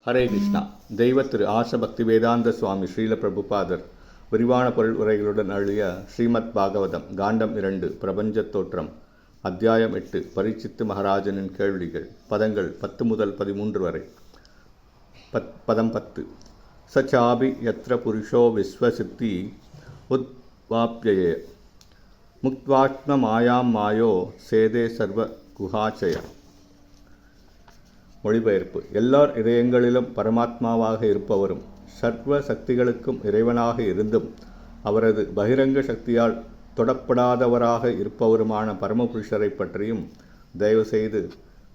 ஹரே கிருஷ்ணா. தெய்வ திரு ஆச பக்தி வேதாந்த சுவாமி ஸ்ரீல பிரபுபாதர் விரிவான பொருள் உரைகளுடன் அழிய ஸ்ரீமத் பாகவதம் காண்டம் 2 பிரபஞ்சத் தோற்றம் அத்தியாயம் 8 பரீட்சித்து மகாராஜனின் கேள்விகள் பதங்கள் 10 முதல் 13 வரை. பதம் 10. சச்சாபி யத்ர புருஷோ விஸ்வசித்தி உத்வாப்யயே முக்த்வாத்ம மாயாம் மாயோ சேதே சர்வ குஹாச்சய. மொழிபெயர்ப்பு. எல்லார் இதயங்களிலும் பரமாத்மாவாக இருப்பவரும் சர்வ சக்திகளுக்கும் இறைவனாக இருந்தும் அவரது பகிரங்க சக்தியால் தொடப்படாதவராக இருப்பவருமான பரமபுருஷரை பற்றியும் தயவு செய்து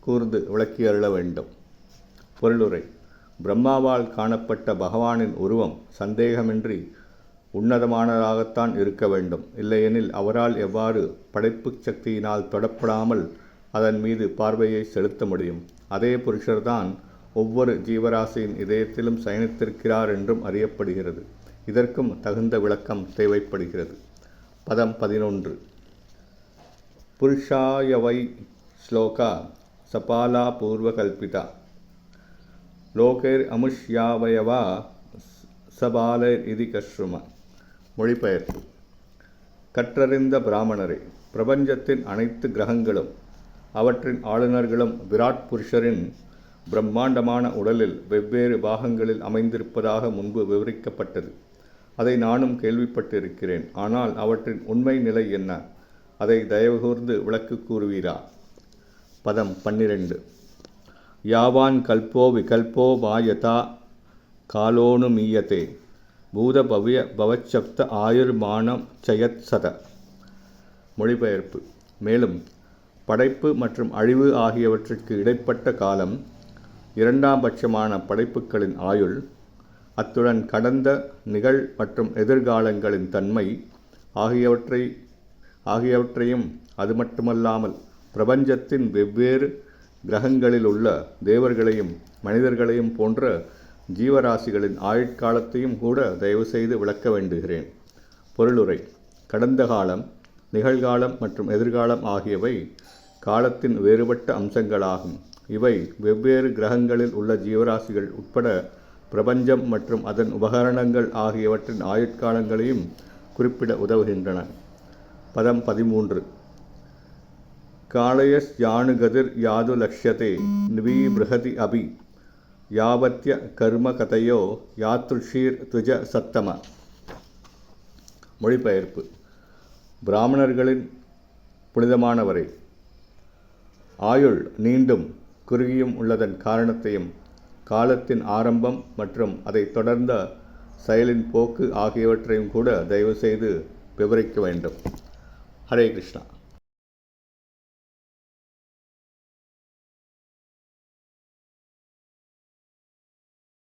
கூர்ந்து விளக்கி அருள வேண்டும். பொருளுரை. பிரம்மாவால் காணப்பட்ட பகவானின் உருவம் சந்தேகமின்றி உன்னதமானதாகத்தான் இருக்க வேண்டும். இல்லையெனில் அவரால் எவ்வாறு படைப்பு சக்தியினால் தொடப்படாமல் அதன் மீது பார்வையை செலுத்த முடியும்? அதே புருஷர்தான் ஒவ்வொரு ஜீவராசியின் இதயத்திலும் சயனித்திருக்கிறார் என்றும் அறியப்படுகிறது. இதற்கும் தகுந்த விளக்கம் தேவைப்படுகிறது. பதம் 11. புருஷாயவை ஸ்லோகா சபாலா பூர்வகல்பிதா லோகேர் அமுஷ்யாவயவா சபாலேர் இதி கஸ்ரும. மொழிபெயர்ப்பு. கற்றறிந்த பிராமணரே, பிரபஞ்சத்தின் அனைத்து கிரகங்களும் அவற்றின் ஆளுநர்களும் விராட் புருஷரின் பிரம்மாண்டமான உடலில் வெவ்வேறு பாகங்களில் அமைந்திருப்பதாக முன்பு விவரிக்கப்பட்டது. அதை நானும் கேள்விப்பட்டிருக்கிறேன். ஆனால் அவற்றின் உண்மை நிலை என்ன? அதை தயவுகூர்ந்து விளக்கு கூறுவீரா? பதம் 12. யாவான் கல்போ விகல்போ வாயதா காலோனு மீயத்தே பூத பவ்ய பவச்சப்த ஆயுர்மானம் சயத் சத. மொழிபெயர்ப்பு. மேலும் படைப்பு மற்றும் அழிவு ஆகியவற்றிற்கு இடைப்பட்ட காலம், இரண்டாம் பட்சமான படைப்புகளின் ஆயுள், அத்துடன் கடந்த நிகழ் மற்றும் எதிர்காலங்களின் தன்மை ஆகியவற்றையும் அது மட்டுமல்லாமல் பிரபஞ்சத்தின் வெவ்வேறு கிரகங்களில் உள்ள தேவர்களையும் மனிதர்களையும் போன்ற ஜீவராசிகளின் ஆயுட்காலத்தையும் கூட தயவுசெய்து விளக்க வேண்டுகிறேன். பொருளுரை. கடந்த காலம், நிகழ்காலம் மற்றும் எதிர்காலம் ஆகியவை காலத்தின் வேறுபட்ட அம்சங்களாகும். இவை வெவ்வேறு கிரகங்களில் உள்ள ஜீவராசிகள் உட்பட பிரபஞ்சம் மற்றும் அதன் உபகரணங்கள் ஆகியவற்றின் ஆயுட்காலங்களையும் குறிப்பிட உதவுகின்றன. பதம் 13. காலயஸ் யானுகதிர் யாது லக்ஷ்யதே நிவீபிருஹதி அபி யாவத்ய கர்ம கதையோ யாத்ருஷீர் துஜ சத்தம. மொழிபெயர்ப்பு. பிராமணர்களின் புனிதமானவரை, ஆயுள் நீண்டும் குறுகியும் உள்ளதன் காரணத்தையும் காலத்தின் ஆரம்பம் மற்றும் அதை தொடர்ந்த செயலின் போக்கு ஆகியவற்றையும் கூட தயவு செய்து விவரிக்க வேண்டும். ஹரே கிருஷ்ணா.